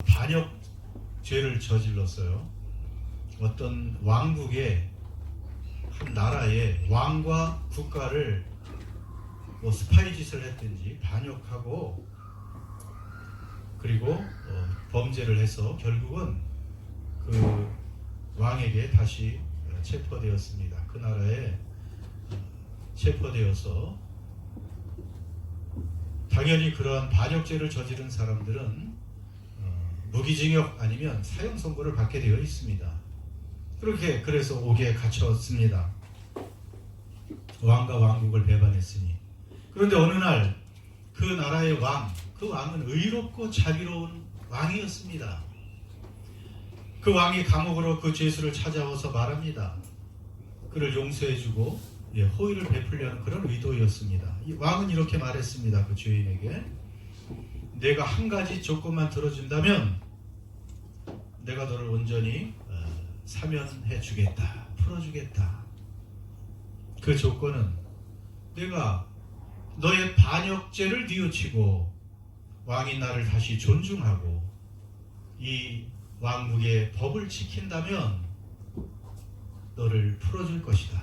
반역 죄를 저질렀어요. 어떤 왕국의 한 나라의 왕과 국가를 스파이 짓을 했든지 반역하고 그리고 범죄를 해서 결국은 그 왕에게 다시 체포되었습니다. 그 나라에 체포되어서 당연히 그러한 반역죄를 저지른 사람들은 무기징역 아니면 사형 선고를 받게 되어 있습니다. 그래서 옥에 갇혔습니다. 왕과 왕국을 배반했으니. 그런데 어느 날 그 나라의 그 왕은 의롭고 자비로운 왕이었습니다. 그 왕이 감옥으로 그 죄수를 찾아와서 말합니다. 그를 용서해주고 호의를 베풀려는 그런 의도였습니다. 이 왕은 이렇게 말했습니다. 그 죄인에게 내가 한 가지 조건만 들어준다면 내가 너를 온전히 사면해 주겠다, 풀어주겠다. 그 조건은 내가 너의 반역죄를 뉘우치고 왕이 나를 다시 존중하고 이 왕국의 법을 지킨다면 너를 풀어줄 것이다.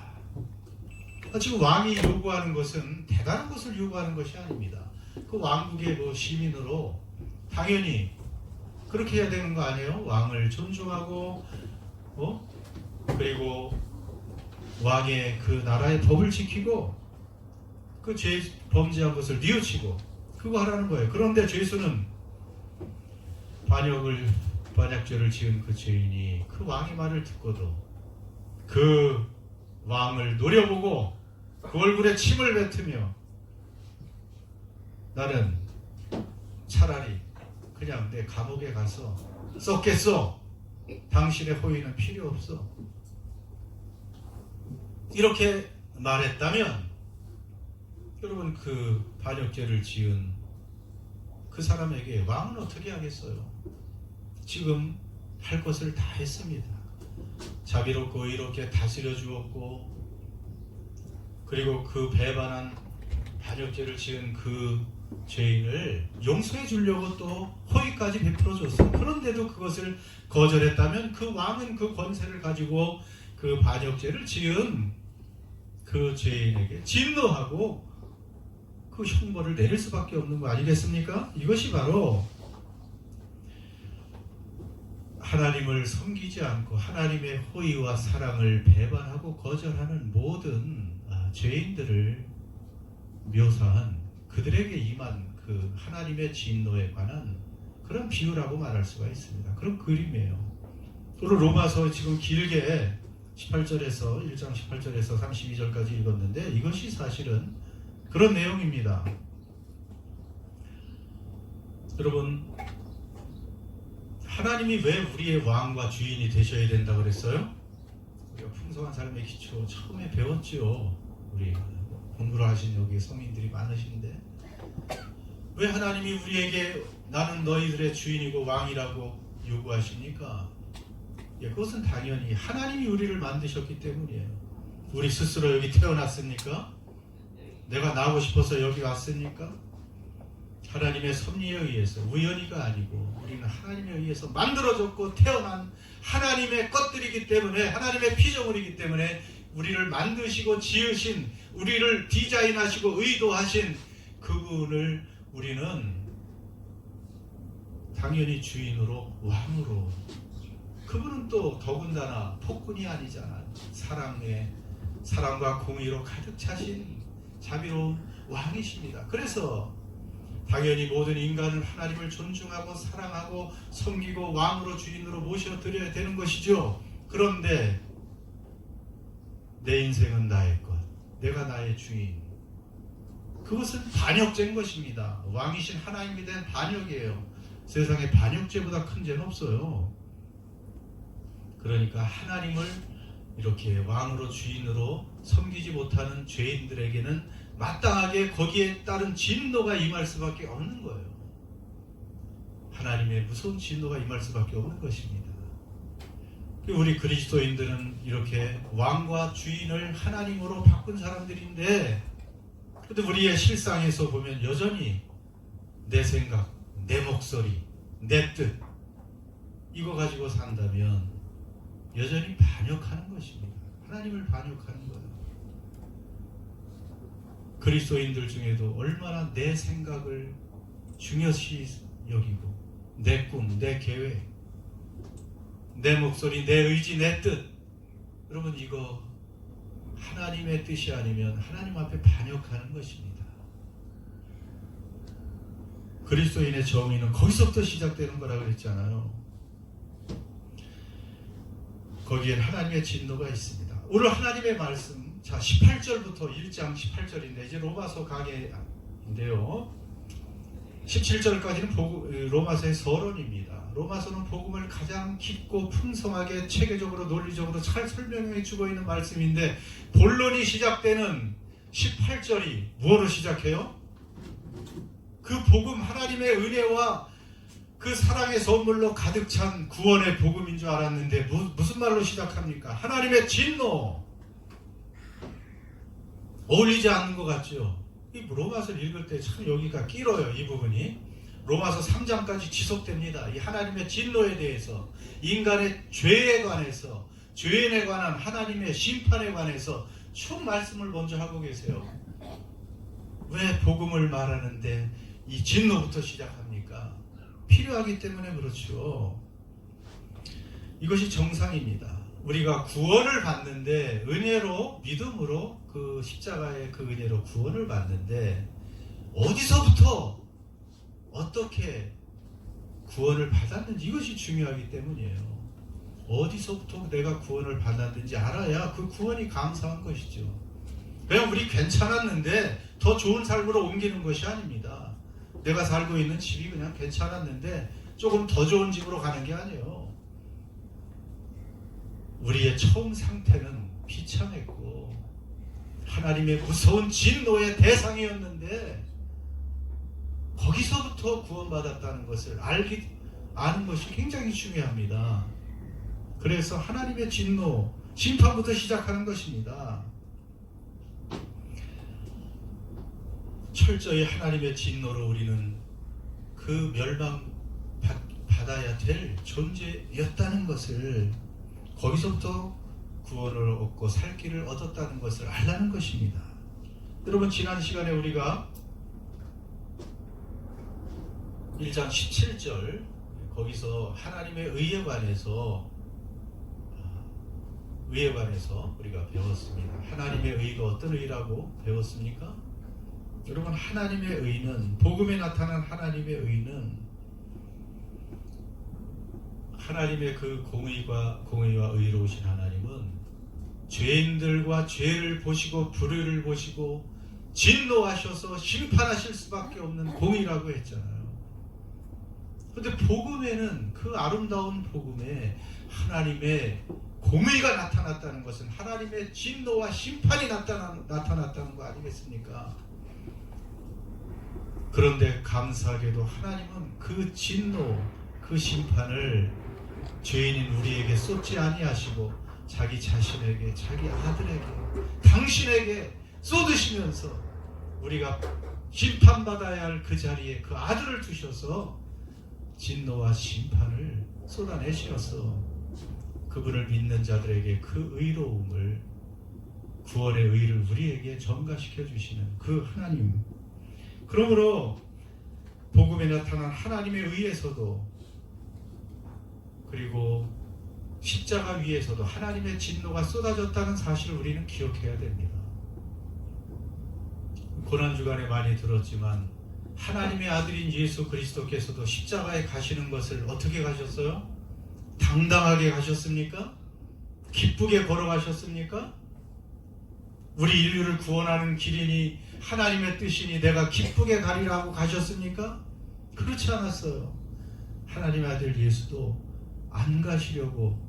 지금 왕이 요구하는 것은 대단한 것을 요구하는 것이 아닙니다. 그 왕국의 시민으로 당연히 그렇게 해야 되는 거 아니에요? 왕을 존중하고 그리고 왕의 그 나라의 법을 지키고 그 범죄한 것을 뉘우치고 그거 하라는 거예요. 그런데 죄수는 반역죄를 지은 그 죄인이 그 왕의 말을 듣고도 그 왕을 노려보고 그 얼굴에 침을 뱉으며 나는 차라리 그냥 내 감옥에 가서 썩겠어. 당신의 호의는 필요 없어. 이렇게 말했다면 여러분 그 반역죄를 지은 그 사람에게 왕은 어떻게 하겠어요? 지금 할 것을 다 했습니다. 자비롭고 의롭게 다스려 주었고 그리고 그 배반한 반역죄를 지은 그 죄인을 용서해 주려고 또 호의까지 베풀어 줬어요. 그런데도 그것을 거절했다면 그 왕은 그 권세를 가지고 그 반역죄를 지은 그 죄인에게 진노하고 그 형벌을 내릴 수밖에 없는 거 아니겠습니까? 이것이 바로 하나님을 섬기지 않고 하나님의 호의와 사랑을 배반하고 거절하는 모든 죄인들을 묘사한 그들에게 임한 그 하나님의 진노에 관한 그런 비유라고 말할 수가 있습니다. 그런 그림이에요. 오늘 로마서 지금 길게 18절에서 1장 18절에서 32절까지 읽었는데 이것이 사실은 그런 내용입니다. 여러분 하나님이 왜 우리의 왕과 주인이 되셔야 된다고 그랬어요? 우리가 풍성한 삶의 기초 처음에 배웠지요. 우리 공부를 하신 여기 성인들이 많으신데 왜 하나님이 우리에게 나는 너희들의 주인이고 왕이라고 요구하십니까? 그것은 당연히 하나님이 우리를 만드셨기 때문이에요. 우리 스스로 여기 태어났습니까? 내가 나오고 싶어서 여기 왔습니까? 하나님의 섭리에 의해서 우연히가 아니고 우리는 하나님에 의해서 만들어졌고 태어난 하나님의 것들이기 때문에 하나님의 피조물이기 때문에 우리를 만드시고 지으신 우리를 디자인하시고 의도하신 그분을 우리는 당연히 주인으로 왕으로 그분은 또 더군다나 폭군이 아니잖아. 사랑과 공의로 가득 차신 자비로운 왕이십니다. 그래서 당연히 모든 인간은 하나님을 존중하고 사랑하고 섬기고 왕으로 주인으로 모셔드려야 되는 것이죠. 그런데 내 인생은 나의 것, 내가 나의 주인, 그것은 반역죄인 것입니다. 왕이신 하나님에 대한 반역이에요. 세상에 반역죄보다 큰 죄는 없어요. 그러니까 하나님을 이렇게 왕으로 주인으로 섬기지 못하는 죄인들에게는 마땅하게 거기에 따른 진노가 임할 수밖에 없는 거예요. 하나님의 무서운 진노가 임할 수밖에 없는 것입니다. 우리 그리스도인들은 이렇게 왕과 주인을 하나님으로 바꾼 사람들인데 근데 우리의 실상에서 보면 여전히 내 생각, 내 목소리, 내 뜻 이거 가지고 산다면 여전히 반역하는 것입니다. 하나님을 반역하는 거예요. 그리스도인들 중에도 얼마나 내 생각을 중요시 여기고 내 꿈, 내 계획, 내 목소리, 내 의지, 내 뜻, 여러분 이거 하나님의 뜻이 아니면 하나님 앞에 반역하는 것입니다. 그리스도인의 정의는 거기서부터 시작되는 거라고 그랬잖아요. 거기엔 하나님의 진노가 있습니다. 오늘 하나님의 말씀, 자 18절부터 1장 18절인데 이제 로마서 강해인데요. 17절까지는 로마서의 서론입니다. 로마서는 복음을 가장 깊고 풍성하게 체계적으로 논리적으로 잘 설명해 주고 있는 말씀인데, 본론이 시작되는 18절이 무엇으로 시작해요? 그 복음, 하나님의 은혜와 그 사랑의 선물로 가득 찬 구원의 복음인 줄 알았는데 무슨 말로 시작합니까? 하나님의 진노. 어울리지 않는 것 같죠? 이 로마서를 읽을 때 참 여기가 길어요. 이 부분이 로마서 3장까지 지속됩니다. 이 하나님의 진노에 대해서, 인간의 죄에 관해서, 죄인에 관한 하나님의 심판에 관해서 쭉 말씀을 먼저 하고 계세요. 왜 복음을 말하는데 이 진노부터 시작합니까? 필요하기 때문에 그렇죠. 이것이 정상입니다. 우리가 구원을 받는데, 은혜로, 믿음으로 그 십자가의 그 은혜로 구원을 받는데, 어디서부터 어떻게 구원을 받았는지 이것이 중요하기 때문이에요. 어디서부터 내가 구원을 받았는지 알아야 그 구원이 감사한 것이죠. 그냥 우리 괜찮았는데 더 좋은 삶으로 옮기는 것이 아닙니다. 내가 살고 있는 집이 그냥 괜찮았는데 조금 더 좋은 집으로 가는 게 아니에요. 우리의 처음 상태는 비참했고 하나님의 무서운 진노의 대상이었는데, 거기서부터 구원받았다는 것을 아는 것이 굉장히 중요합니다. 그래서 하나님의 진노, 심판부터 시작하는 것입니다. 철저히 하나님의 진노로 우리는 그 멸망받아야 될 존재였다는 것을, 거기서부터 구원을 얻고 살 길을 얻었다는 것을 알라는 것입니다. 여러분, 지난 시간에 우리가 1장 17절 거기서 하나님의 의에 관해서 우리가 배웠습니다. 하나님의 의가 어떤 의라고 배웠습니까? 여러분, 하나님의 의는, 복음에 나타난 하나님의 의는 하나님의 그 공의와 의로우신 하나님은 죄인들과 죄를 보시고 불의를 보시고 진노하셔서 심판하실 수밖에 없는 공의라고 했잖아요. 그런데 복음에는, 그 아름다운 복음에 하나님의 공의가 나타났다는 것은 하나님의 진노와 심판이 나타났다는 거 아니겠습니까? 그런데 감사하게도 하나님은 그 진노, 그 심판을 죄인인 우리에게 쏟지 아니하시고 자기 자신에게, 자기 아들에게, 당신에게 쏟으시면서 우리가 심판받아야 할 그 자리에 그 아들을 두셔서 진노와 심판을 쏟아내시어서 그분을 믿는 자들에게 그 의로움을, 구원의 의를 우리에게 전가시켜 주시는 그 하나님. 그러므로 복음에 나타난 하나님의 의에서도, 그리고 십자가 위에서도 하나님의 진노가 쏟아졌다는 사실을 우리는 기억해야 됩니다. 고난주간에 많이 들었지만 하나님의 아들인 예수 그리스도께서도 십자가에 가시는 것을 어떻게 가셨어요? 당당하게 가셨습니까? 기쁘게 걸어가셨습니까? 우리 인류를 구원하는 길이니 하나님의 뜻이니 내가 기쁘게 가리라고 가셨습니까? 그렇지 않았어요. 하나님의 아들 예수도 안 가시려고,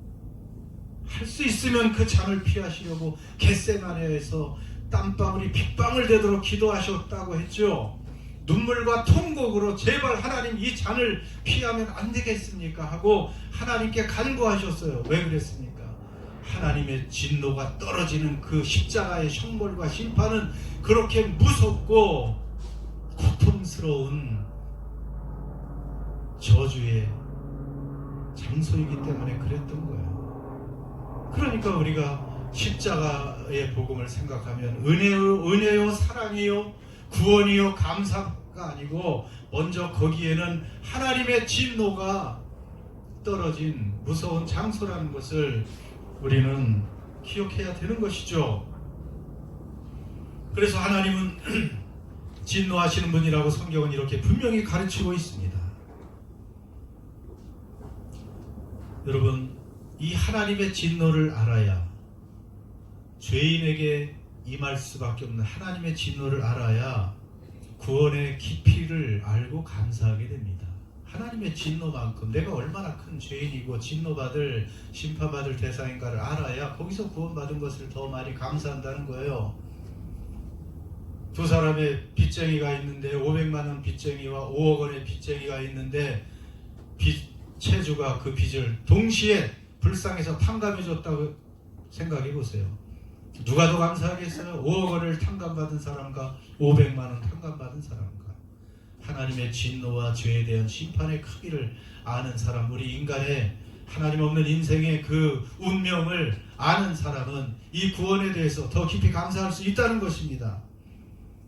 할 수 있으면 그 잔을 피하시려고 겟세마네에서 땀방울이 빗방울 되도록 기도하셨다고 했죠. 눈물과 통곡으로 제발 하나님 이 잔을 피하면 안 되겠습니까? 하고 하나님께 간구하셨어요. 왜 그랬습니까? 하나님의 진노가 떨어지는 그 십자가의 형벌과 심판은 그렇게 무섭고 고통스러운 저주의 장소이기 때문에 그랬던 거예요. 그러니까 우리가 십자가의 복음을 생각하면 은혜요 사랑이요 구원이요 감사가 아니고 먼저 거기에는 하나님의 진노가 떨어진 무서운 장소라는 것을 우리는 기억해야 되는 것이죠. 그래서 하나님은 진노하시는 분이라고 성경은 이렇게 분명히 가르치고 있습니다. 여러분, 이 하나님의 진노를 알아야, 죄인에게 임할 수밖에 없는 하나님의 진노를 알아야 구원의 깊이를 알고 감사하게 됩니다. 하나님의 진노만큼 내가 얼마나 큰 죄인이고 진노받을, 심판받을 대상인가를 알아야 거기서 구원받은 것을 더 많이 감사한다는 거예요. 두 사람의 빚쟁이가 있는데 500만 원 빚쟁이와 5억 원의 빚쟁이가 있는데 채주가 그 빚을 동시에 불쌍해서 탕감해 줬다고 생각해 보세요. 누가 더 감사하겠어요? 5억 원을 탕감받은 사람과 500만 원 탕감받은 사람과. 하나님의 진노와 죄에 대한 심판의 크기를 아는 사람, 우리 인간의 하나님 없는 인생의 그 운명을 아는 사람은 이 구원에 대해서 더 깊이 감사할 수 있다는 것입니다.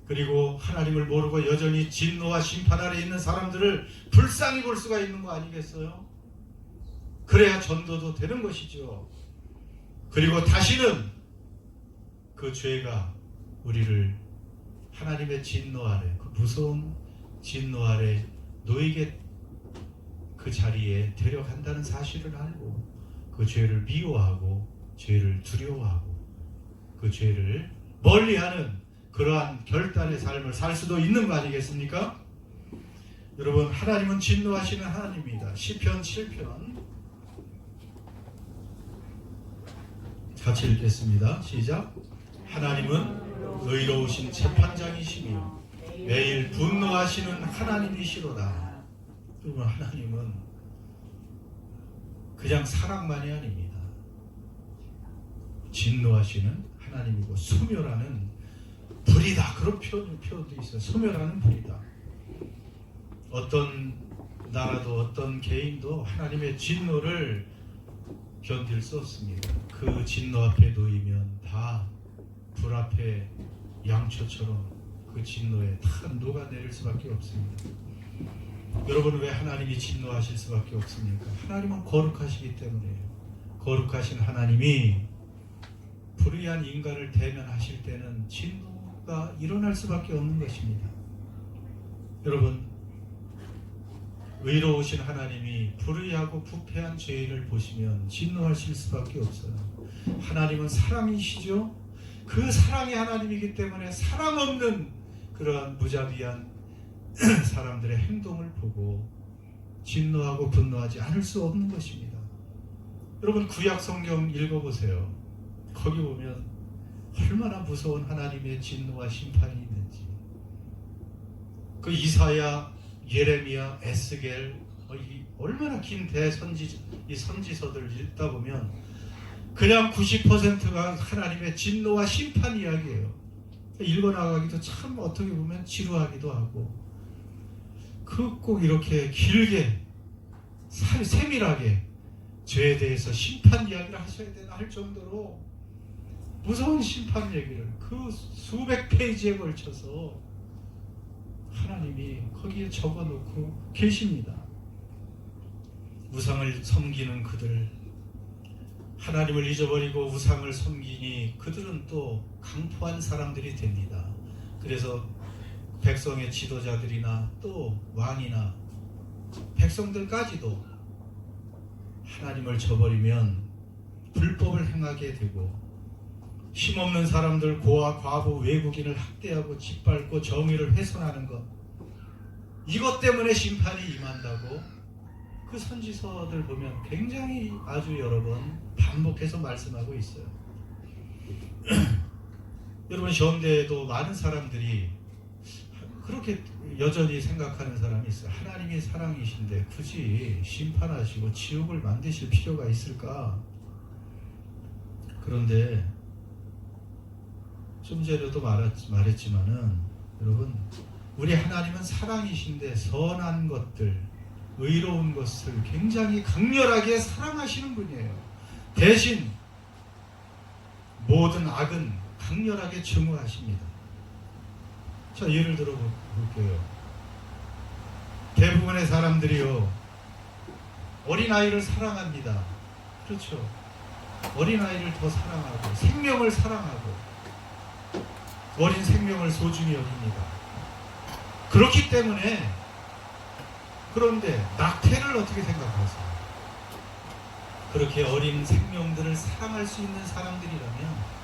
그리고 하나님을 모르고 여전히 진노와 심판 아래 있는 사람들을 불쌍히 볼 수가 있는 거 아니겠어요? 그래야 전도도 되는 것이죠. 그리고 다시는 그 죄가 우리를 하나님의 진노 아래, 그 무서운 진노 아래 놓이게 그 자리에 데려간다는 사실을 알고 그 죄를 미워하고 죄를 두려워하고 그 죄를 멀리하는 그러한 결단의 삶을 살 수도 있는 거 아니겠습니까? 여러분, 하나님은 진노하시는 하나님입니다. 시편 7편 같이 읽겠습니다. 시작. 하나님은 의로우신 재판장이시며 매일 분노하시는 하나님이시로다. 여러분, 하나님은 그냥 사랑만이 아닙니다. 진노하시는 하나님이고 소멸하는 불이다. 그런 표현도 있어요. 소멸하는 불이다. 어떤 나라도 어떤 개인도 하나님의 진노를 견딜 수 없습니다. 그 진노 앞에 놓이면 다 불 앞에 양초처럼 그 진노에 다 녹아내릴 수밖에 없습니다. 여러분, 왜 하나님이 진노하실 수밖에 없습니까? 하나님은 거룩하시기 때문에요. 거룩하신 하나님이 불의한 인간을 대면하실 때는 진노가 일어날 수밖에 없는 것입니다. 여러분, 의로우신 하나님이 불의하고 부패한 죄인을 보시면 진노하실 수밖에 없어요. 하나님은 사랑이시죠? 그 사랑의 하나님이기 때문에 사랑 없는 그러한 무자비한 사람들의 행동을 보고 진노하고 분노하지 않을 수 없는 것입니다. 여러분, 구약 성경 읽어보세요. 거기 보면 얼마나 무서운 하나님의 진노와 심판이 있는지. 그 이사야, 예레미야, 에스겔, 얼마나 긴 이 선지서들을 읽다 보면 그냥 90%가 하나님의 진노와 심판 이야기예요. 읽어나가기도 참 어떻게 보면 지루하기도 하고, 꼭 이렇게 길게 세밀하게 죄에 대해서 심판 이야기를 하셔야 되나 할 정도로 무서운 심판 얘기를 그 수백 페이지에 걸쳐서 하나님이 거기에 적어놓고 계십니다. 우상을 섬기는 그들, 하나님을 잊어버리고 우상을 섬기니 그들은 또 강포한 사람들이 됩니다. 그래서 백성의 지도자들이나 또 왕이나 백성들까지도 하나님을 저버리면 불법을 행하게 되고, 힘없는 사람들, 고아, 과부, 외국인을 학대하고 짓밟고 정의를 훼손하는 것, 이것 때문에 심판이 임한다고 그 선지서들 보면 굉장히 아주 여러 번 반복해서 말씀하고 있어요. 여러분, 현대에도 많은 사람들이 그렇게 여전히 생각하는 사람이 있어요. 하나님이 사랑이신데 굳이 심판하시고 지옥을 만드실 필요가 있을까? 그런데 좀 전에도 말했지만은 여러분, 우리 하나님은 사랑이신데 선한 것들, 의로운 것을 굉장히 강렬하게 사랑하시는 분이에요. 대신 모든 악은 강렬하게 증오하십니다. 자, 예를 들어 볼게요. 대부분의 사람들이요, 어린아이를 사랑합니다. 그렇죠. 어린아이를 더 사랑하고 생명을 사랑하고 어린 생명을 소중히 여깁니다. 그렇기 때문에, 그런데 낙태를 어떻게 생각하세요? 그렇게 어린 생명들을 사랑할 수 있는 사람들이라면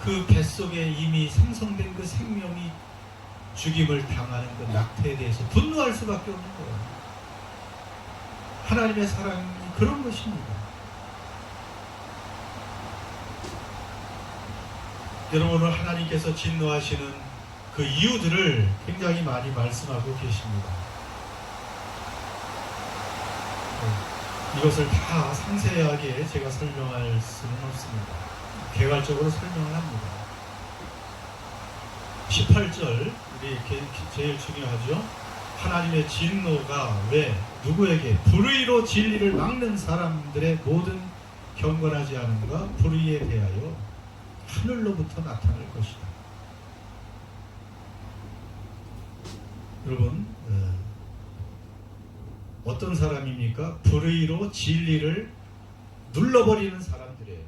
그 뱃속에 이미 생성된 그 생명이 죽임을 당하는 그 낙태에 대해서 분노할 수밖에 없는 거예요. 하나님의 사랑이 그런 것입니다. 여러분, 오늘 하나님께서 진노하시는 그 이유들을 굉장히 많이 말씀하고 계십니다. 이것을 다 상세하게 제가 설명할 수는 없습니다. 개괄적으로 설명을 합니다. 18절, 우리 제일 중요하죠. 하나님의 진노가 왜 누구에게? 불의로 진리를 막는 사람들의 모든 경건하지 않음과 불의에 대하여 하늘로부터 나타날 것이다. 여러분, 어떤 사람입니까? 불의로 진리를 눌러버리는 사람들이에요.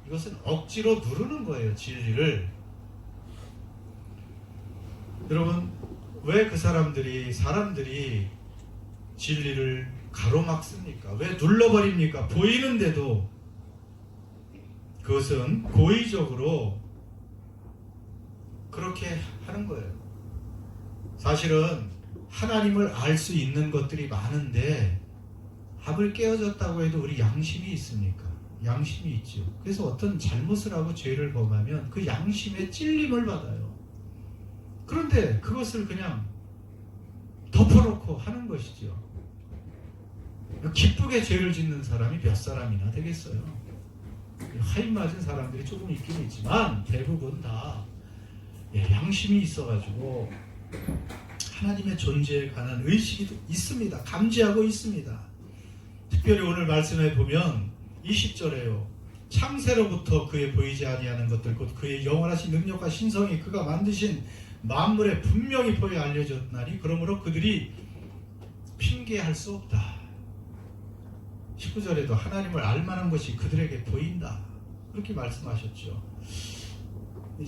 이것은 억지로 누르는 거예요, 진리를. 여러분, 왜 그 사람들이 진리를 가로막습니까? 왜 눌러버립니까? 보이는데도. 그것은 고의적으로 그렇게 하는 거예요. 사실은 하나님을 알 수 있는 것들이 많은데 합을 깨어졌다고 해도 우리 양심이 있습니까? 양심이 있죠. 그래서 어떤 잘못을 하고 죄를 범하면 그 양심에 찔림을 받아요. 그런데 그것을 그냥 덮어놓고 하는 것이죠. 기쁘게 죄를 짓는 사람이 몇 사람이나 되겠어요. 하인 맞은 사람들이 조금 있긴 있지만 대부분 다 양심이 있어가지고 하나님의 존재에 관한 의식이 있습니다. 감지하고 있습니다. 특별히 오늘 말씀해 보면 20절에요. 창세로부터 그의 보이지 아니하는 것들 곧 그의 영원하신 능력과 신성이 그가 만드신 만물에 분명히 보여 알려졌나니 그러므로 그들이 핑계할 수 없다. 19절에도 하나님을 알만한 것이 그들에게 보인다. 그렇게 말씀하셨죠.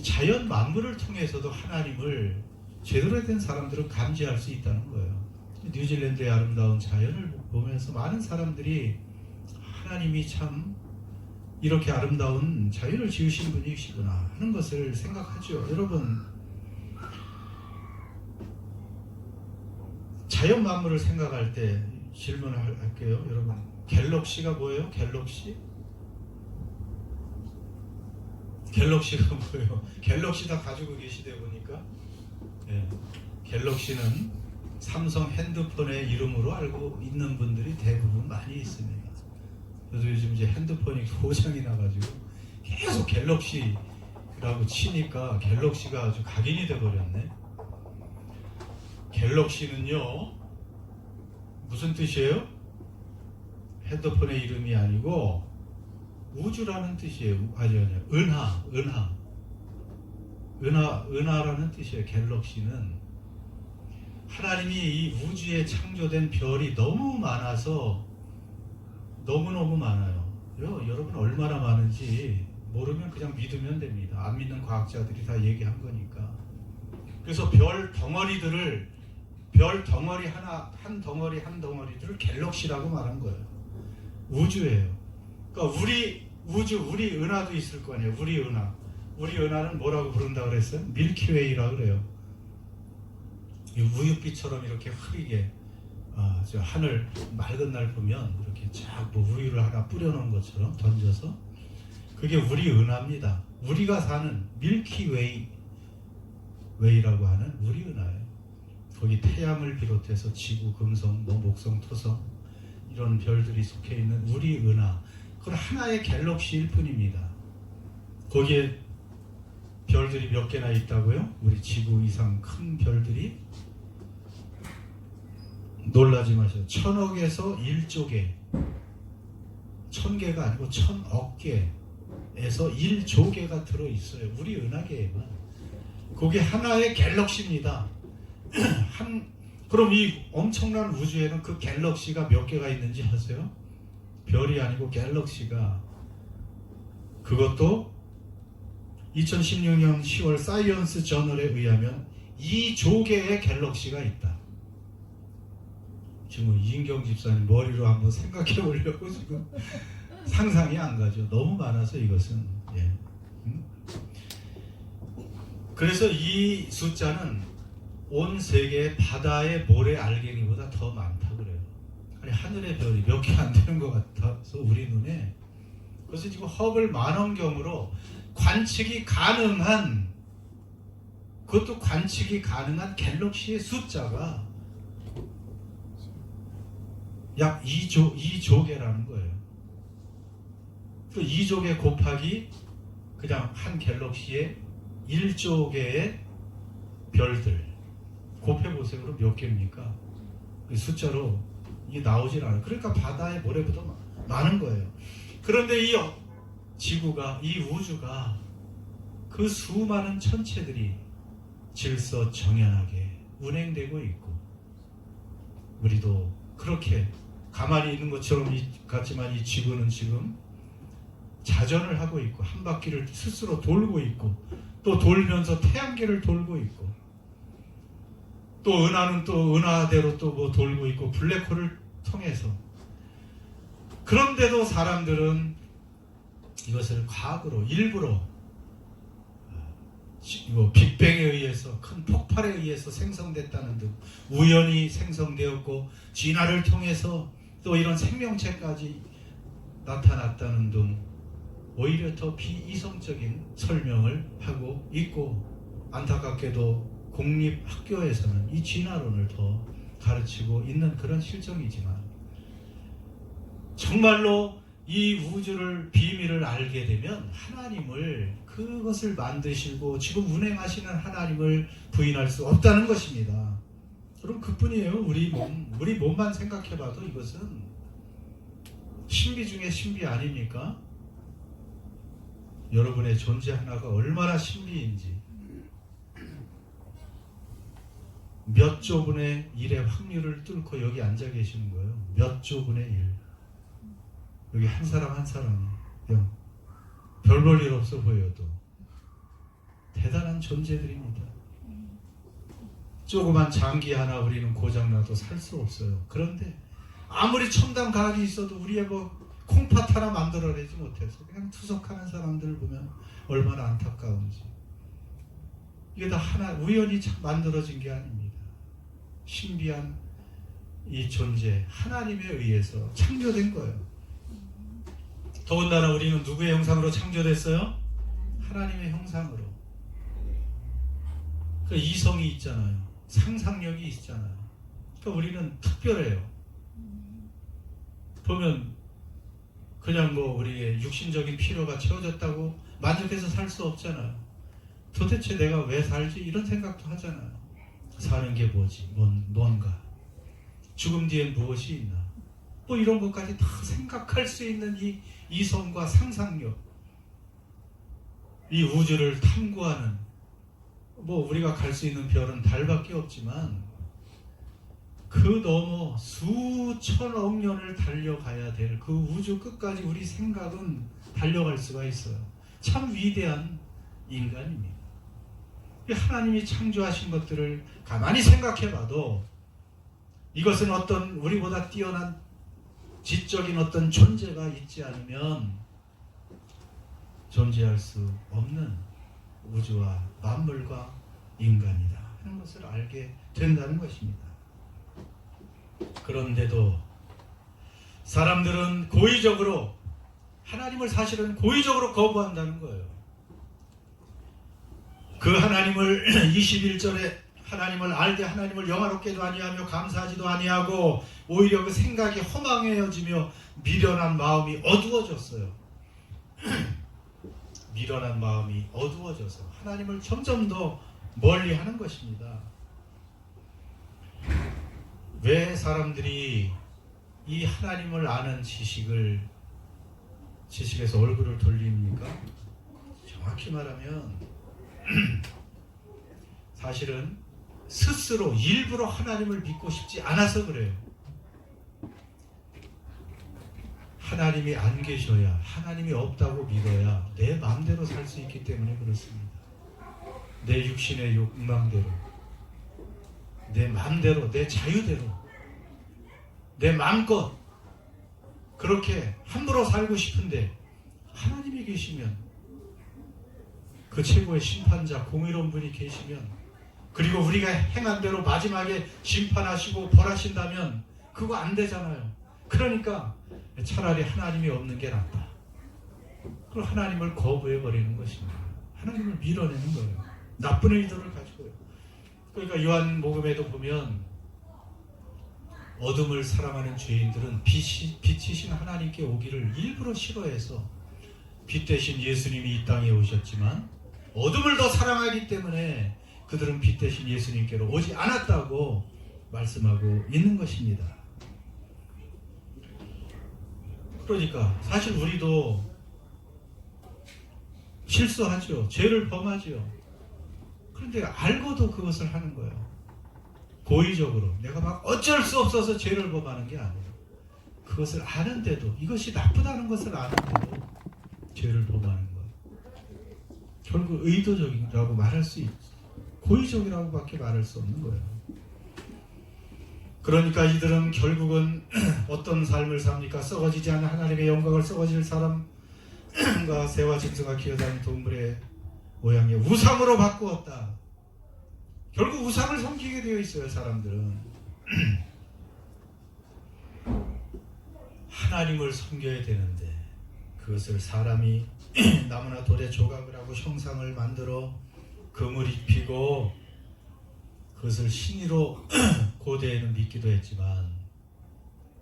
자연 만물을 통해서도 하나님을 제대로 된 사람들은 감지할 수 있다는 거예요. 뉴질랜드의 아름다운 자연을 보면서 많은 사람들이 하나님이 참 이렇게 아름다운 자연을 지으신 분이시구나 하는 것을 생각하죠. 여러분, 자연 만물을 생각할 때 질문을 할게요. 여러분, 갤럭시가 뭐예요? 갤럭시가 뭐예요? 갤럭시 다 가지고 계시대 보니까. 갤럭시는 삼성 핸드폰의 이름으로 알고 있는 분들이 대부분 많이 있습니다. 저도 요즘 이제 핸드폰이 고장이 나가지고 계속 갤럭시라고 치니까 갤럭시가 아주 각인이 돼버렸네. 갤럭시는요, 무슨 뜻이에요? 핸드폰의 이름이 아니고 우주라는 뜻이에요. 아니요. 은하라는 뜻이에요. 갤럭시는 하나님이 이 우주에 창조된 별이 너무 많아서 너무너무 많아요. 여러분 얼마나 많은지 모르면 그냥 믿으면 됩니다. 안 믿는 과학자들이 다 얘기한 거니까. 그래서 별 덩어리들을 한 덩어리들을 갤럭시라고 말한 거예요. 우주예요. 그러니까 우리 은하도 있을 거 아니에요. 우리 은하는 뭐라고 부른다고 그랬어요? 밀키웨이라고 그래요. 우윳빛처럼 이렇게 흐리게 저 하늘 맑은 날 보면 이렇게 쫙 뭐 우유를 하나 뿌려놓은 것처럼 던져서 그게 우리 은하입니다. 우리가 사는 밀키웨이라고 하는 우리 은하예요. 거기 태양을 비롯해서 지구, 금성, 목성, 토성 이런 별들이 속해 있는 우리 은하. 그건 하나의 갤럭시일 뿐입니다. 거기에 별들이 몇 개나 있다고요? 우리 지구 이상 큰 별들이 놀라지 마세요. 1000억에서 1조 개, 1000개가 아니고 1000억 개에서 1조 개가 들어있어요. 우리 은하계에만. 그게 하나의 갤럭시입니다. 그럼 이 엄청난 우주에는 그 갤럭시가 몇 개가 있는지 아세요? 별이 아니고 갤럭시가, 그것도 2016년 10월 사이언스 저널에 의하면 2조 개의 갤럭시가 있다. 지금 이인경 집사님 머리로 한번 생각해 보려고 지금 상상이 안 가죠. 너무 많아서 이것은. 예. 그래서 이 숫자는 온 세계 바다의 모래 알갱이보다 더 많다 그래요. 아니, 하늘의 별이 몇 개 안 되는 것 같아서 우리 눈에. 그래서 지금 허블 만원경으로 관측이 가능한, 그것도 관측이 가능한 갤럭시의 숫자가 약 2조 개라는 거예요. 그 2조 개 곱하기 그냥 한 갤럭시에 1조 개의 별들 곱해보세요. 그럼 몇 개입니까? 그 숫자로 이게 나오질 않아요. 그러니까 바다의 모래보다 많은 거예요. 그런데 이 지구가, 이 우주가 그 수많은 천체들이 질서정연하게 운행되고 있고, 우리도 그렇게 가만히 있는 것처럼 같지만 이 지구는 지금 자전을 하고 있고, 한 바퀴를 스스로 돌고 있고, 또 돌면서 태양계를 돌고 있고, 또 은하는 또 은하대로 또 뭐 돌고 있고, 블랙홀을 통해서. 그런데도 사람들은 이것을 과학으로 일부러 빅뱅에 의해서, 큰 폭발에 의해서 생성됐다는 등, 우연히 생성되었고 진화를 통해서 또 이런 생명체까지 나타났다는 등 오히려 더 비이성적인 설명을 하고 있고, 안타깝게도 공립학교에서는 이 진화론을 더 가르치고 있는 그런 실정이지만, 정말로 이 우주를 비밀을 알게 되면 하나님을, 그것을 만드시고 지금 운행하시는 하나님을 부인할 수 없다는 것입니다. 그럼 그뿐이에요. 우리 몸만 생각해봐도 이것은 신비 중에 신비 아닙니까? 여러분의 존재 하나가 얼마나 신비인지, 몇 조분의 1의 확률을 뚫고 여기 앉아 계시는 거예요. 몇 조분의 1. 여기 한 사람 한 사람이 별 볼 일 없어 보여도 대단한 존재들입니다. 조그만 장기 하나 우리는 고장나도 살 수 없어요. 그런데 아무리 첨단 과학이 있어도 우리의 뭐 콩팥 하나 만들어내지 못해서 그냥 투석하는 사람들을 보면 얼마나 안타까운지. 이게 다 하나 우연히 만들어진 게 아닙니다. 신비한 이 존재, 하나님에 의해서 창조된 거예요. 더군다나 우리는 누구의 형상으로 창조됐어요? 하나님의 형상으로. 그 이성이 있잖아요. 상상력이 있잖아요. 그러니까 우리는 특별해요. 보면 그냥 뭐 우리의 육신적인 필요가 채워졌다고 만족해서 살 수 없잖아요. 도대체 내가 왜 살지? 이런 생각도 하잖아요. 사는 게 뭐지? 뭔가? 죽음 뒤엔 무엇이 있나? 뭐 이런 것까지 다 생각할 수 있는 이 이성과 상상력, 이 우주를 탐구하는, 뭐 우리가 갈 수 있는 별은 달밖에 없지만 그 넘어 수천억 년을 달려가야 될 그 우주 끝까지 우리 생각은 달려갈 수가 있어요. 참 위대한 인간입니다. 하나님이 창조하신 것들을 가만히 생각해봐도 이것은 어떤 우리보다 뛰어난 지적인 어떤 존재가 있지 않으면 존재할 수 없는 우주와 만물과 인간이다 하는 것을 알게 된다는 것입니다. 그런데도 사람들은 고의적으로 하나님을 사실은 고의적으로 거부한다는 거예요. 그 하나님을 21절에 하나님을 알되 하나님을 영화롭게도 아니하며 감사하지도 아니하고 오히려 그 생각이 허망해지며 미련한 마음이 어두워졌어요. 미련한 마음이 어두워져서 하나님을 점점 더 멀리하는 것입니다. 왜 사람들이 이 하나님을 아는 지식에서 얼굴을 돌립니까? 정확히 말하면 사실은 스스로 일부러 하나님을 믿고 싶지 않아서 그래요. 하나님이 안 계셔야, 하나님이 없다고 믿어야 내 마음대로 살 수 있기 때문에 그렇습니다. 내 육신의 욕망대로, 내 마음대로, 내 자유대로, 내 마음껏 그렇게 함부로 살고 싶은데 하나님이 계시면, 그 최고의 심판자 공의로운 분이 계시면, 그리고 우리가 행한 대로 마지막에 심판하시고 벌하신다면 그거 안 되잖아요. 그러니까 차라리 하나님이 없는 게 낫다. 그걸 하나님을 거부해버리는 것입니다. 하나님을 밀어내는 거예요. 나쁜 의도를 가지고요. 그러니까 요한복음에도 보면 어둠을 사랑하는 죄인들은 빛이신 하나님께 오기를 일부러 싫어해서, 빛 대신 예수님이 이 땅에 오셨지만 어둠을 더 사랑하기 때문에 그들은 빛 대신 예수님께로 오지 않았다고 말씀하고 있는 것입니다. 그러니까 사실 우리도 실수하죠. 죄를 범하죠. 그런데 알고도 그것을 하는 거예요. 고의적으로. 내가 막 어쩔 수 없어서 죄를 범하는 게 아니에요. 그것을 아는데도, 이것이 나쁘다는 것을 아는데도 죄를 범하는 거예요. 결국 의도적이라고 말할 수 있죠. 고의적이라고밖에 말할 수 없는 거예요. 그러니까 이들은 결국은 어떤 삶을 삽니까? 썩어지지 않은 하나님의 영광을 썩어질 사람과 새와 짐승과 기어다니는 동물의 모양의 우상으로 바꾸었다. 결국 우상을 섬기게 되어 있어요. 사람들은 하나님을 섬겨야 되는데 그것을 사람이 나무나 돌에 조각을 하고 형상을 만들어 금을 입히고 그것을 신의로 고대에는 믿기도 했지만,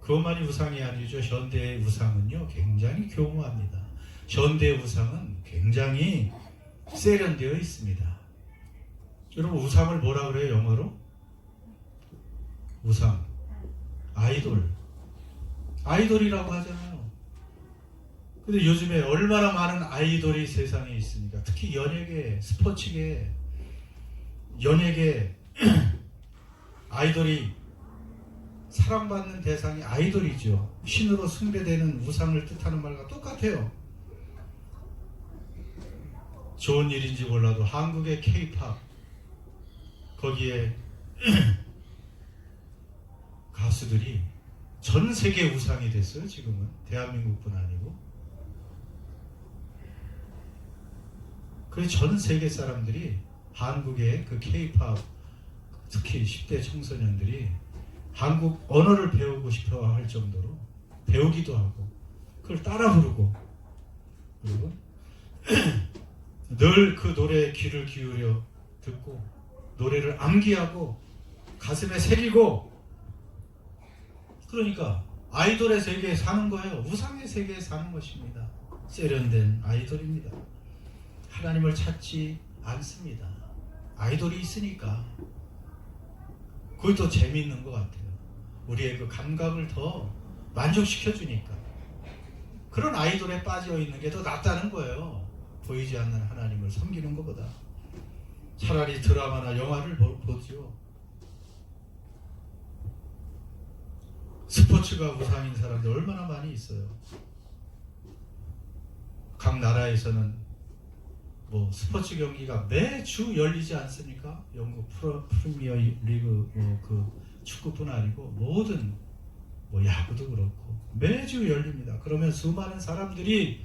그것만이 우상이 아니죠. 현대의 우상은요 굉장히 교묘합니다. 현대의 우상은 굉장히 세련되어 있습니다. 여러분, 우상을 뭐라 그래요? 영어로? 우상, 아이돌이라고 하잖아요. 근데 요즘에 얼마나 많은 아이돌이 세상에 있습니까? 특히 연예계, 스포츠계, 연예계 아이돌이 사랑받는 대상이 아이돌이죠. 신으로 숭배되는 우상을 뜻하는 말과 똑같아요. 좋은 일인지 몰라도 한국의 K-팝, 거기에 가수들이 전 세계 우상이 됐어요. 지금은 대한민국뿐 아니고. 그 전 세계 사람들이 한국의 그 K-팝, 특히 10대 청소년들이 한국 언어를 배우고 싶어 할 정도로 배우기도 하고 그걸 따라 부르고, 그리고 늘 그 노래에 귀를 기울여 듣고 노래를 암기하고 가슴에 새기고, 그러니까 아이돌의 세계에 사는 거예요. 우상의 세계에 사는 것입니다. 세련된 아이돌입니다. 하나님을 찾지 않습니다. 아이돌이 있으니까 그게 더 재미있는 것 같아요. 우리의 그 감각을 더 만족시켜 주니까. 그런 아이돌에 빠져 있는 게 더 낫다는 거예요. 보이지 않는 하나님을 섬기는 것보다. 차라리 드라마나 영화를 보죠. 스포츠가 우상인 사람들 얼마나 많이 있어요. 각 나라에서는 뭐 스포츠 경기가 매주 열리지 않습니까? 영국 프리미어 리그 그 축구뿐 아니고 모든 야구도 그렇고 매주 열립니다. 그러면 수많은 사람들이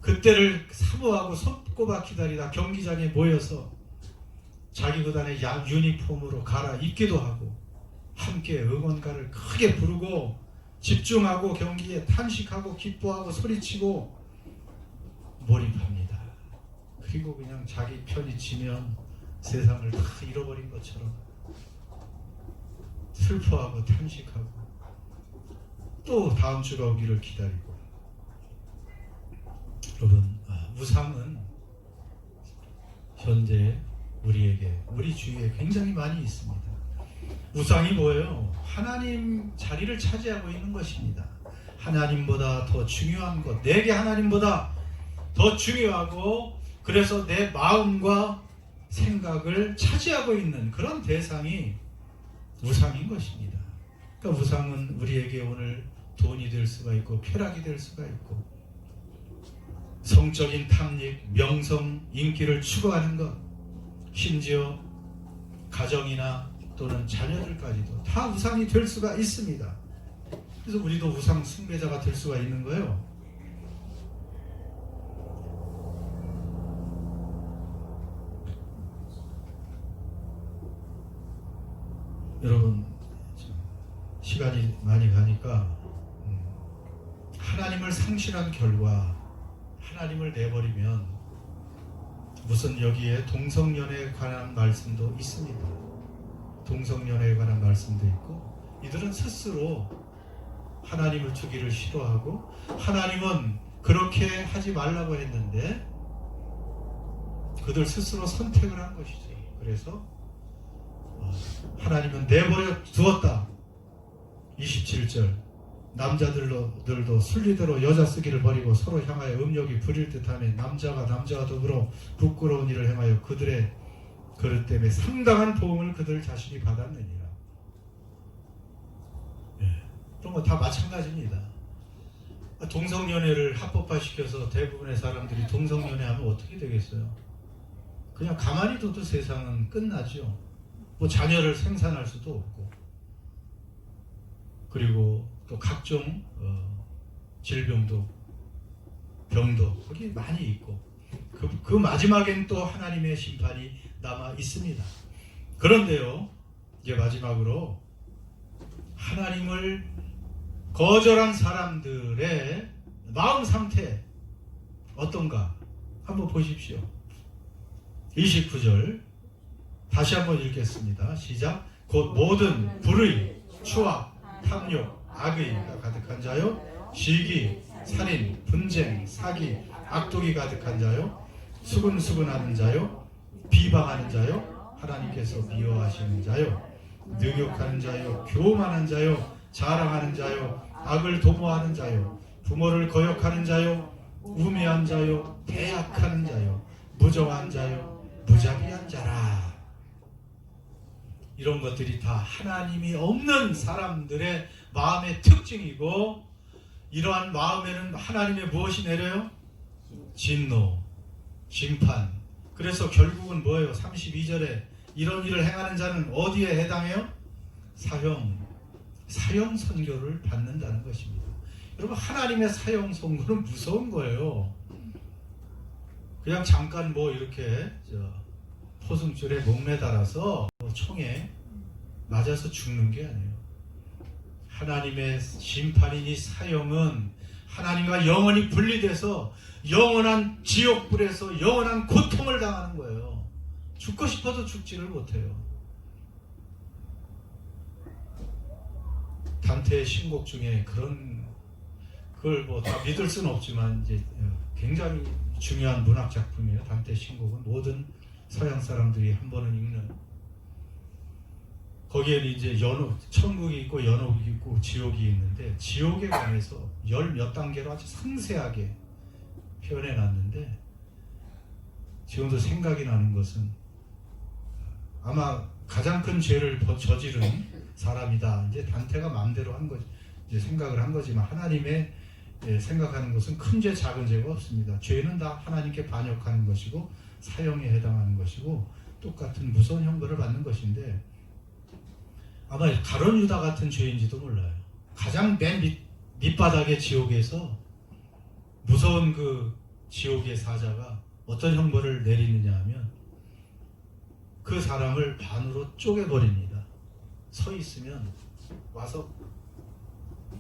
그때를 사모하고 손꼽아 기다리다 경기장에 모여서 자기 구단의 유니폼으로 갈아입기도 하고 함께 응원가를 크게 부르고 집중하고 경기에 탄식하고 기뻐하고 소리치고 몰입합니다. 그리고 그냥 자기 편이 지면 세상을 다 잃어버린 것처럼 슬퍼하고 탄식하고 또 다음 주가 오기를 기다리고. 여러분, 우상은 현재 우리에게, 우리 주위에 굉장히 많이 있습니다. 우상이 뭐예요? 하나님 자리를 차지하고 있는 것입니다. 하나님보다 더 중요한 것, 내게 하나님보다 더 중요하고, 그래서 내 마음과 생각을 차지하고 있는 그런 대상이 우상인 것입니다. 그러니까 우상은 우리에게 오늘 돈이 될 수가 있고 쾌락이 될 수가 있고, 성적인 탐닉, 명성, 인기를 추구하는 것, 심지어 가정이나 또는 자녀들까지도 다 우상이 될 수가 있습니다. 그래서 우리도 우상 숭배자가 될 수가 있는 거예요. 여러분, 시간이 많이 가니까 하나님을 상실한 결과, 하나님을 내버리면, 무슨 여기에 동성연애에 관한 말씀도 있습니다. 동성연애에 관한 말씀도 있고, 이들은 스스로 하나님을 두기를 싫어하고, 하나님은 그렇게 하지 말라고 했는데 그들 스스로 선택을 한 것이죠. 그래서 하나님은 내버려 두었다. 27절, 남자들도 순리대로 여자 쓰기를 버리고 서로 향하여 음욕이 부릴 듯하며 남자가 남자와 더불어 부끄러운 일을 행하여 그들의 그릇 때문에 상당한 도움을 그들 자신이 받았느니라. 그런 거 다 마찬가지입니다. 동성연애를 합법화시켜서 대부분의 사람들이 동성연애하면 어떻게 되겠어요? 그냥 가만히 둬도 세상은 끝나죠. 뭐 자녀를 생산할 수도 없고, 그리고 또 각종 질병도, 병도 거기 많이 있고, 그 마지막엔 또 하나님의 심판이 남아 있습니다. 그런데요, 이제 마지막으로 하나님을 거절한 사람들의 마음 상태 어떤가 한번 보십시오. 29절 다시 한번 읽겠습니다. 시작. 곧 모든 불의, 추악, 탐욕, 악의가 가득한 자요, 시기, 살인, 분쟁, 사기, 악독이 가득한 자요, 수근수근하는 자요, 비방하는 자요, 하나님께서 미워하시는 자요, 능욕하는 자요, 교만한 자요, 자랑하는 자요, 악을 도모하는 자요, 부모를 거역하는 자요, 우매한 자요, 대악하는 자요, 무정한 자요, 무자비한 자라. 이런 것들이 다 하나님이 없는 사람들의 마음의 특징이고, 이러한 마음에는 하나님의 무엇이 내려요? 진노, 심판. 그래서 결국은 뭐예요? 32절에 이런 일을 행하는 자는 어디에 해당해요? 사형 선고를 받는다는 것입니다. 여러분, 하나님의 사형 선고는 무서운 거예요. 그냥 잠깐 뭐 이렇게 포승줄에 목매달아서 총에 맞아서 죽는 게 아니에요. 하나님의 심판이니 사형은 하나님과 영원히 분리돼서 영원한 지옥불에서 영원한 고통을 당하는 거예요. 죽고 싶어도 죽지를 못해요. 단테의 신곡 중에 그걸 뭐 다 믿을 수는 없지만 이제 굉장히 중요한 문학 작품이에요. 단테의 신곡은 모든 서양 사람들이 한 번은 읽는. 거기에는 이제 천국이 있고 연옥이 있고 지옥이 있는데, 지옥에 관해서 열 몇 단계로 아주 상세하게 표현해 놨는데, 지금도 생각이 나는 것은 아마 가장 큰 죄를 저지른 사람이다. 이제 단테가 마음대로 한 거지, 이제 생각을 한 거지만, 하나님의 생각하는 것은 큰 죄, 작은 죄가 없습니다. 죄는 다 하나님께 반역하는 것이고 사형에 해당하는 것이고 똑같은 무서운 형벌을 받는 것인데, 아마 가룟 유다 같은 죄인지도 몰라요. 가장 맨 밑바닥의 지옥에서 무서운 그 지옥의 사자가 어떤 형벌을 내리느냐 하면 그 사람을 반으로 쪼개버립니다. 서 있으면 와서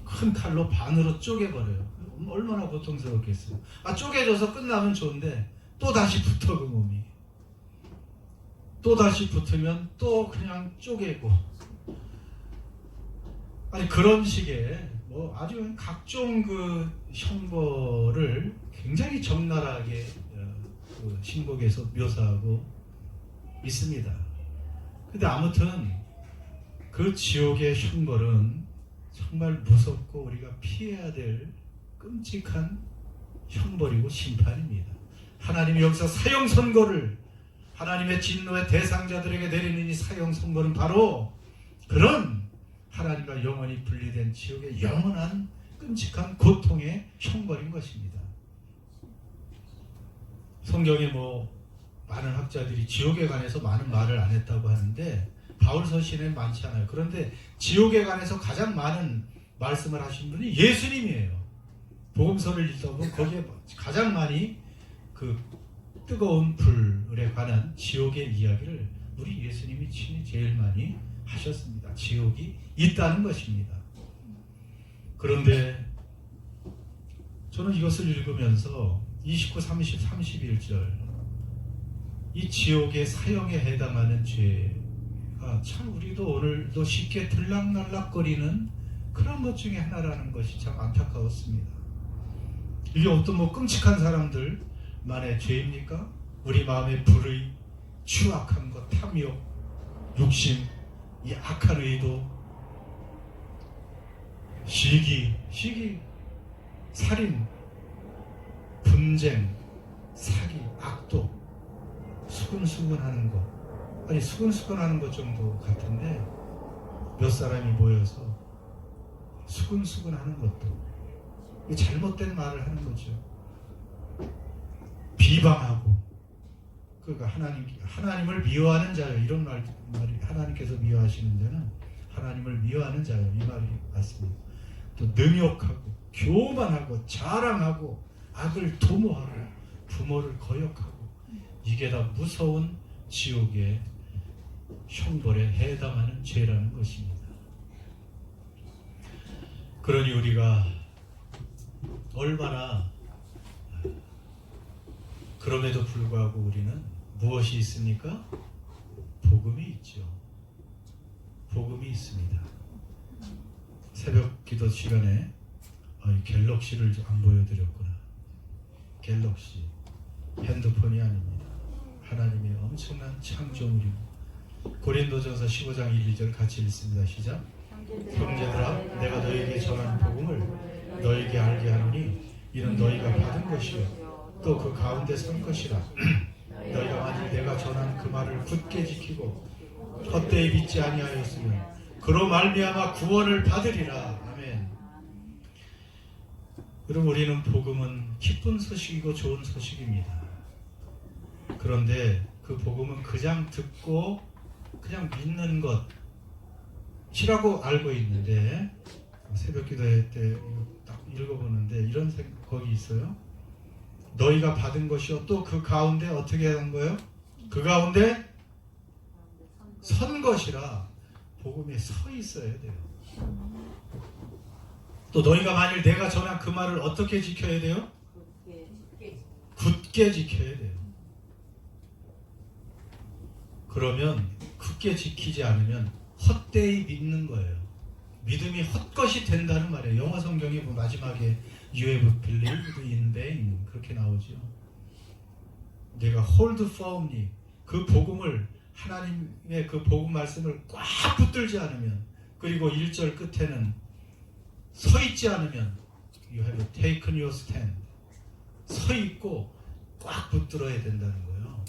큰 칼로 반으로 쪼개버려요. 얼마나 고통스럽겠어요. 쪼개져서 끝나면 좋은데 또 다시 붙어, 그 몸이. 또 다시 붙으면 또 그냥 쪼개고. 아니, 그런 식의 뭐 아주 각종 그 형벌을 굉장히 적나라하게 그 신곡에서 묘사하고 있습니다. 근데 아무튼 그 지옥의 형벌은 정말 무섭고 우리가 피해야 될 끔찍한 형벌이고 심판입니다. 하나님이 여기서 사형 선고를 하나님의 진노의 대상자들에게 내리는 이 사형 선고는 바로 그런 하나님과 영원히 분리된 지옥의 영원한 끔찍한 고통의 형벌인 것입니다. 성경에 많은 학자들이 지옥에 관해서 많은 말을 안 했다고 하는데 바울 서신에 많지 않아요. 그런데 지옥에 관해서 가장 많은 말씀을 하신 분이 예수님이에요. 복음서를 읽다 보면 거기에 가장 많이 그 뜨거운 불에 관한 지옥의 이야기를 우리 예수님이 친히 제일 많이 하셨습니다. 지옥이 있다는 것입니다. 그런데 저는 이것을 읽으면서 29, 30, 31절 이 지옥의 사형에 해당하는 죄가 참 우리도 오늘도 쉽게 들락날락거리는 그런 것 중에 하나라는 것이 참 안타까웠습니다. 이게 어떤 끔찍한 사람들만의 죄입니까? 우리 마음의 불의, 추악한 것, 탐욕, 욕심, 이 악한 의도, 시기, 살인, 분쟁, 사기, 악독, 수근수근하는 것. 아니 수근수근하는 것 정도 같은데 몇 사람이 모여서 수근수근하는 것도 잘못된 말을 하는 거죠. 비방하고 그러니까 하나님을 미워하는 자요. 이런 말이 하나님께서 미워하시는 자는 하나님을 미워하는 자요. 이 말이 맞습니다. 또 능욕하고 교만하고 자랑하고 악을 도모하고 부모를 거역하고 이게 다 무서운 지옥의 형벌에 해당하는 죄라는 것입니다. 그러니 우리가 얼마나 그럼에도 불구하고 우리는 무엇이 있습니까? 복음이 있죠. 복음이 있습니다. 새벽 기도 시간에 갤럭시를 안 보여드렸구나. 갤럭시 핸드폰이 아닙니다. 하나님의 엄청난 창조물입니다. 고린도전서 15장 1, 2절 같이 읽습니다. 시작. 형제들아 내가 너희에게 전하는 복음을 너희에게 알게 하노니 이는 너희가 받은 것이요 또 그 가운데 선 것이라. 너희가 만일 내가 전한 그 말을 굳게 지키고 헛되이 믿지 아니하였으면 그로 말미암아 구원을 받으리라. 아멘. 여러분 우리는 복음은 기쁜 소식이고 좋은 소식입니다. 그런데 그 복음은 그냥 듣고 그냥 믿는 것이라고 알고 있는데 새벽 기도회 때 딱 읽어보는데 이런 거기 있어요. 너희가 받은 것이요 또 그 가운데 어떻게 한 거예요? 그 가운데 선 것이라. 복음에 서 있어야 돼요. 또 너희가 만일 내가 전한 그 말을 어떻게 지켜야 돼요? 굳게 지켜야 돼요. 그러면 굳게 지키지 않으면 헛되이 믿는 거예요. 믿음이 헛것이 된다는 말이에요. 영어 성경이 마지막에 You have believed in vain 그렇게 나오죠. 내가 hold firmly 그 복음을 하나님의 그 복음 말씀을 꽉 붙들지 않으면 그리고 1절 끝에는 서 있지 않으면 You have taken your stand 서 있고 꽉 붙들어야 된다는 거예요.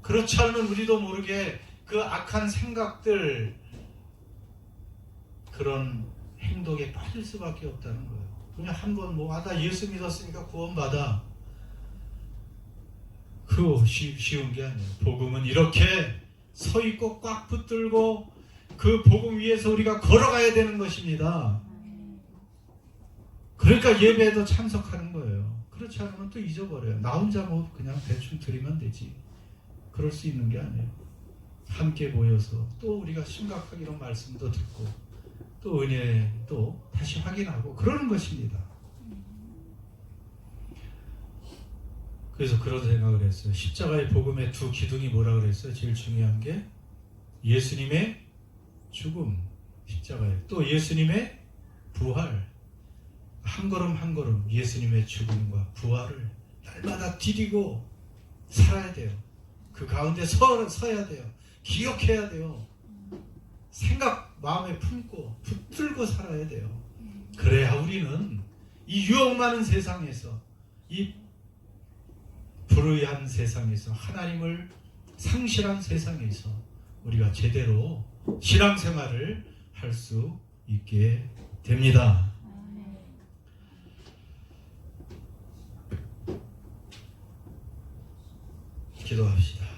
그렇지 않으면 우리도 모르게 그 악한 생각들 그런 행동에 빠질 수밖에 없다는 거예요. 그냥 한번 나 예수 믿었으니까 구원받아. 그거 쉬운 게 아니에요. 복음은 이렇게 서 있고 꽉 붙들고 그 복음 위에서 우리가 걸어가야 되는 것입니다. 그러니까 예배에도 참석하는 거예요. 그렇지 않으면 또 잊어버려요. 나 혼자 그냥 대충 드리면 되지. 그럴 수 있는 게 아니에요. 함께 모여서 또 우리가 심각하게 이런 말씀도 듣고 또 은혜도 다시 확인하고 그러는 것입니다. 그래서 그런 생각을 했어요. 십자가의 복음의 두 기둥이 뭐라 그랬어요? 제일 중요한 게 예수님의 죽음, 십자가에 또 예수님의 부활. 한 걸음 한 걸음 예수님의 죽음과 부활을 날마다 디디고 살아야 돼요. 그 가운데 서야 돼요. 기억해야 돼요. 마음에 품고 붙들고 살아야 돼요. 그래야 우리는 이 유혹 많은 세상에서, 이 불의한 세상에서, 하나님을 상실한 세상에서 우리가 제대로 신앙생활을 할 수 있게 됩니다. 기도합시다.